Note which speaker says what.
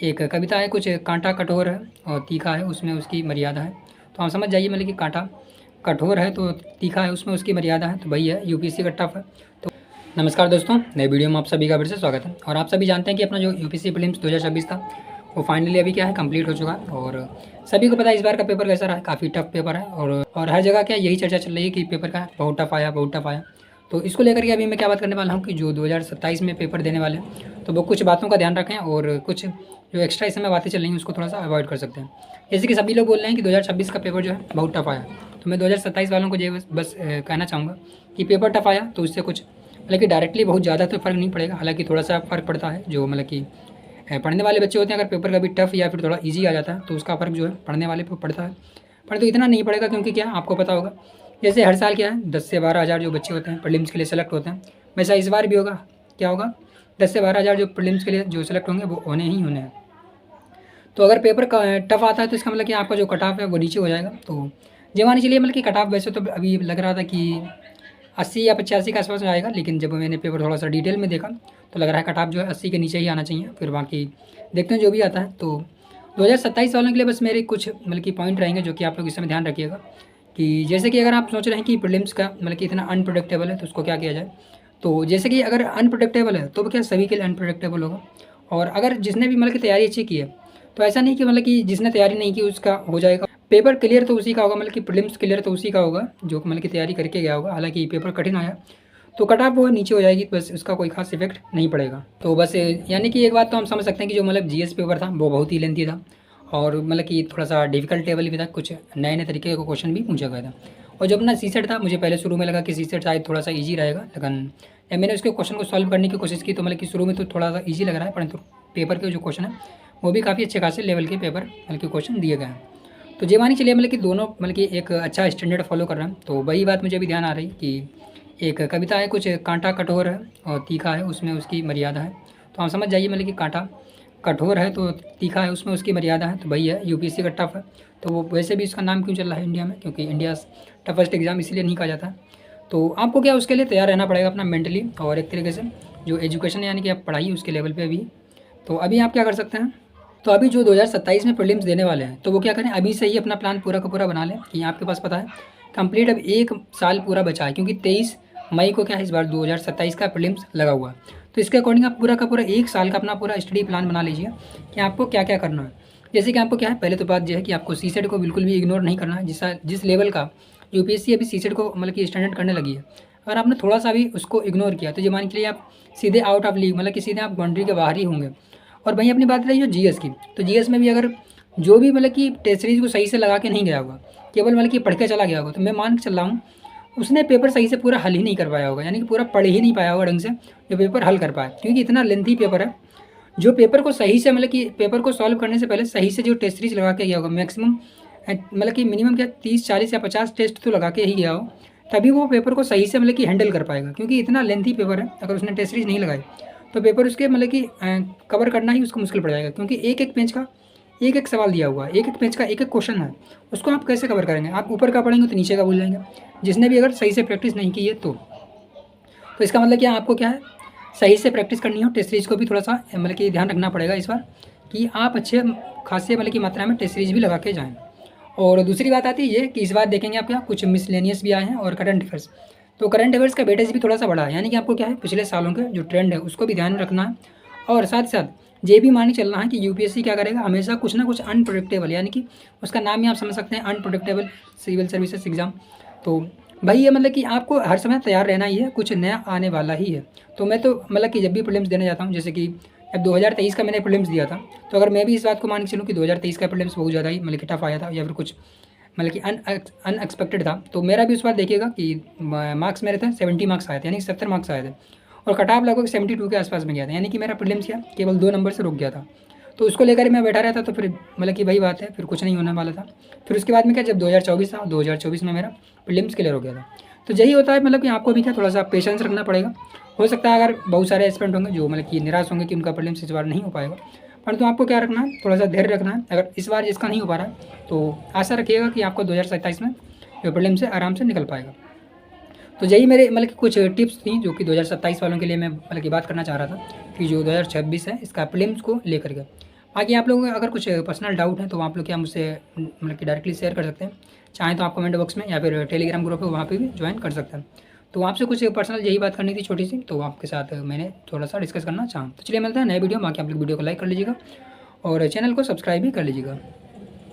Speaker 1: एक कविता है, कुछ कांटा कठोर है और तीखा है, उसमें उसकी मर्यादा है। तो आप समझ जाइए मतलब कि कांटा कठोर है तो तीखा है, उसमें उसकी मर्यादा है। तो वही है, यूपीएससी का टफ है। तो नमस्कार दोस्तों, नए वीडियो में आप सभी का फिर से स्वागत है। और आप सभी जानते हैं कि अपना जो यूपीएससी प्रीलिम्स 2026 था वो फाइनली अभी क्या है, कंप्लीट हो चुका है। और सभी को पता है इस बार का पेपर कैसा रहा है, काफ़ी टफ पेपर है। और हर जगह क्या यही चर्चा चल रही है कि पेपर का बहुत टफ आया, बहुत टफ आया। तो इसको लेकर के अभी मैं क्या बात करने वाला हूँ कि जो 2027 में पेपर देने वाले हैं तो वो कुछ बातों का ध्यान रखें, और कुछ जो एक्स्ट्रा इस समय बातें चल रही हैं उसको थोड़ा सा अवॉइड कर सकते हैं। जैसे कि सभी लोग बोल रहे हैं कि 2026 का पेपर जो है बहुत टफ आया, तो मैं 2027 वालों को ये बस कहना चाहूँगा कि पेपर टफ आया तो उससे कुछ मतलब कि डायरेक्टली बहुत ज़्यादा तो फ़र्क नहीं पड़ेगा, हालांकि थोड़ा सा फ़र्क पड़ता है। जो मतलब कि पढ़ने वाले बच्चे होते हैं, अगर पेपर कभी टफ या फिर थोड़ा ईजी आ जाता है तो उसका फ़र्क जो है पढ़ने वाले पर पड़ता है। पर तो इतना नहीं पड़ेगा, क्योंकि क्या आपको पता होगा जैसे हर साल क्या है 10 से 12 हज़ार जो बच्चे होते हैं प्रीलिम्स के लिए सेलेक्ट होते हैं, वैसा इस बार भी होगा। क्या होगा, 10 से 12 हज़ार जो प्रीलिम्स के लिए जो सेलेक्ट होंगे वो होने ही होने हैं। तो अगर पेपर का टफ आता है तो इसका मतलब कि आपका जो कट ऑफ है वो नीचे हो जाएगा। तो ये मान चलिए मतलब कि कट ऑफ वैसे तो अभी लग रहा था कि 80 या 85 के आसपास में आएगा, लेकिन जब मैंने पेपर थोड़ा सा डिटेल में देखा तो लग रहा है कट ऑफ जो है 80 के नीचे ही आना चाहिए। फिर बाकी देखते हैं जो भी आता है। तो 2027 वालों के लिए बस मेरे कुछ मतलब कि पॉइंट रहेंगे जो कि आप लोग इस समय ध्यान रखिएगा। कि जैसे कि अगर आप सोच रहे हैं कि प्रीलिम्स का मतलब कि इतना अनप्रेडिक्टेबल है तो उसको क्या किया जाए। तो जैसे कि अगर अनप्रेडिक्टेबल है तो वो क्या सभी के लिए अनप्रेडिक्टेबल होगा। और अगर जिसने भी मतलब कि तैयारी अच्छी की है तो ऐसा नहीं कि मतलब कि जिसने तैयारी नहीं की उसका हो जाएगा। पेपर क्लियर तो उसी का होगा, मतलब कि प्रीलिम्स क्लियर तो उसी का होगा जो मतलब कि तैयारी करके गया होगा। हालांकि पेपर कठिन आया तो कट ऑफ वो नीचे हो जाएगी, बस उसका कोई खास इफेक्ट नहीं पड़ेगा। तो बस यानी कि एक बात तो हम समझ सकते हैं कि जो मतलब जीएस पेपर था वो बहुत ही लेंथी था, और मतलब कि थोड़ा सा डिफिकल्ट लेवल भी था, कुछ नए नए तरीके का क्वेश्चन भी पूछा गया था। और जो अपना सीसेट था, मुझे पहले शुरू में लगा कि सीसेट शायद थोड़ा सा ईजी रहेगा, लेकिन जब मैंने उसके क्वेश्चन को सॉल्व करने की कोशिश की तो मतलब कि शुरू में तो थोड़ा सा ईजी लग रहा है, परंतु पेपर के जो क्वेश्चन है वो भी काफ़ी अच्छे खासे लेवल के पेपर मतलब कि क्वेश्चन दिए गए हैं। तो ये मानी चलिए मतलब कि दोनों मतलब कि एक अच्छा स्टैंडर्ड फॉलो कर रहे हैं। तो वही बात मुझे अभी ध्यान आ रही कि एक कविता है, कुछ कांटा कठोर है और तीखा है, उसमें उसकी मर्यादा है। तो आप समझ जाइए मतलब कि कांटा कठोर है तो तीखा है, उसमें उसकी मर्यादा है। तो वही है, यूपीएससी का टफ है। तो वो वैसे भी इसका नाम क्यों चल रहा है इंडिया में, क्योंकि इंडिया टफेस्ट एग्जाम इसलिए नहीं कहा जाता है। तो आपको क्या उसके लिए तैयार रहना पड़ेगा अपना मेंटली, और एक तरीके से जो एजुकेशन यानी कि आप पढ़ाई उसके लेवल पे भी। तो अभी आप क्या कर सकते हैं, तो अभी जो 2027 में प्रीलिम्स देने वाले हैं तो वो क्या करें, अभी से ही अपना प्लान पूरा का पूरा बना लें। कि आपके पास पता है कंप्लीट अब 1 साल पूरा बचा है, क्योंकि 23 मई को क्या है इस बार 2027 का प्रीलिम्स लगा हुआ है। तो इसके अकॉर्डिंग आप पूरा का पूरा 1 साल का अपना पूरा स्टडी प्लान बना लीजिए कि आपको क्या क्या करना है। जैसे कि आपको क्या है, पहले तो बात यह है कि आपको सीसेट को बिल्कुल भी इग्नोर नहीं करना है। जिस लेवल का यूपीएससी अभी सीसेट को मतलब कि स्टैंडर्ड करने लगी है, अगर आपने थोड़ा सा भी उसको इग्नोर किया तो ये मान के लिए आप सीधे आउट ऑफ लीग, मतलब कि सीधे आप बाउंड्री के बाहर ही होंगे। और वहीं अपनी बात रही जो जीएस की, तो जीएस में भी अगर जो भी मतलब कि टेस्ट सीरीज को सही से लगा के नहीं गया होगा, केवल मतलब कि पढ़ के चला गया होगा, तो मैं मान के चल रहा हूँ उसने पेपर सही से पूरा हल ही नहीं कर पाया होगा, यानी कि पूरा पढ़ ही नहीं पाया होगा ढंग से जो पेपर हल कर पाए, क्योंकि इतना लेंथी पेपर है। जो पेपर को सही से मतलब कि पेपर को सॉल्व करने से पहले सही से जो टेस्ट सीरीज लगा के गया होगा, मैक्सिमम मतलब कि मिनिमम क्या 30 40 या 50 टेस्ट तो लगा के ही गया हो, तभी वो पेपर को सही से मतलब कि हैंडल कर पाएगा। क्योंकि इतना लेंथी पेपर है, अगर उसने टेस्ट सीरीज नहीं लगाई तो पेपर उसके मतलब कि कवर करना ही उसको मुश्किल पड़ जाएगा। क्योंकि एक एक पेज का एक एक सवाल दिया हुआ है, एक एक पेज का एक एक क्वेश्चन है, उसको आप कैसे कवर करेंगे। आप ऊपर का पढ़ेंगे तो नीचे का भूल जाएंगे, जिसने भी अगर सही से प्रैक्टिस नहीं की है तो इसका मतलब क्या आपको क्या है, सही से प्रैक्टिस करनी हो। टेस्ट सीरीज को भी थोड़ा सा मतलब कि ध्यान रखना पड़ेगा इस बार कि आप अच्छे खासे मतलब की मात्रा में टेस्ट सीरीज भी लगा के जाएँ। और दूसरी बात आती है ये कि इस बार देखेंगे आप क्या कुछ मिसलेनियस भी आए हैं और करंट अफेयर्स। तो करंट अफेयर्स का वेटेज भी थोड़ा सा बढ़ा है, यानी कि आपको क्या है पिछले सालों के जो ट्रेंड है उसको भी ध्यान रखना है। और साथ साथ ये भी मान के चलना है कि यूपीएससी क्या करेगा, हमेशा कुछ ना कुछ अनप्रोडिक्टेबल, यानी कि उसका नाम ही आप समझ सकते हैं अनप्रोडिक्टेबल सिविल सर्विसेज एग्जाम। तो भाई ये मतलब कि आपको हर समय तैयार रहना ही है, कुछ नया आने वाला ही है। तो मैं तो मतलब कि जब भी प्रीलिम्स देने जाता हूँ, जैसे कि जब 2023 का मैंने प्रीलिम्स दिया था, तो अगर मैं भी इस बात को मान के चलूँ कि 2023 का प्रीलिम्स बहुत ज़्यादा ही मतलब कि टफ आया था या फिर कुछ मतलब कि अनएक्सपेक्टेड था, तो मेरा भी उस बार देखिएगा कि मार्क्स मेरे थे 70 मार्क्स आए थे, यानी कि 70 मार्क्स आए थे, और कट ऑफ लगभग 72 के आसपास में गया था, यानी कि मेरा प्रीलिम्स क्या केवल 2 नंबर से रुक गया था। तो उसको लेकर मैं बैठा रहता तो फिर मतलब कि वही बात है, फिर कुछ नहीं होने वाला था। फिर उसके बाद में क्या, जब 2024 था, 2024 में मेरा प्रीलिम्स क्लियर हो गया था। तो यही होता है मतलब कि आपको भी क्या थोड़ा सा पेशेंस रखना पड़ेगा। हो सकता है अगर बहुत सारे एस्पिरेंट होंगे जो मतलब कि निराश होंगे कि उनका प्रीलिम्स इस बार नहीं हो पाएगा, परंतु आपको क्या रखना है, थोड़ा सा धैर्य रखना है। अगर इस बार जिसका नहीं हो पा रहा है तो आशा रखिएगा कि आपको 2027 में जो प्रीलिम्स से आराम से निकल पाएगा। तो यही मेरे मतलब कि कुछ टिप्स थी जो कि 2027 वालों के लिए मैं मतलब की बात करना चाह रहा था कि जो 2026 है इसका प्रीलिम्स को लेकर के। बाकी आप लोग अगर कुछ पर्सनल डाउट है तो आप लोग क्या मुझसे मतलब कि डायरेक्टली शेयर कर सकते हैं। चाहें तो आप कमेंट बॉक्स में या फिर टेलीग्राम ग्रुप है वहाँ पे भी ज्वाइन कर सकते हैं। तो आपसे कुछ पर्सनल यही बात करनी थी छोटी सी, तो आपके साथ मैंने थोड़ा सा डिस्कस करना चाहा। तो चलिए मिलता है नए वीडियो में। बाकी आप लोग वीडियो को लाइक कर लीजिएगा और चैनल को सब्सक्राइब भी कर लीजिएगा।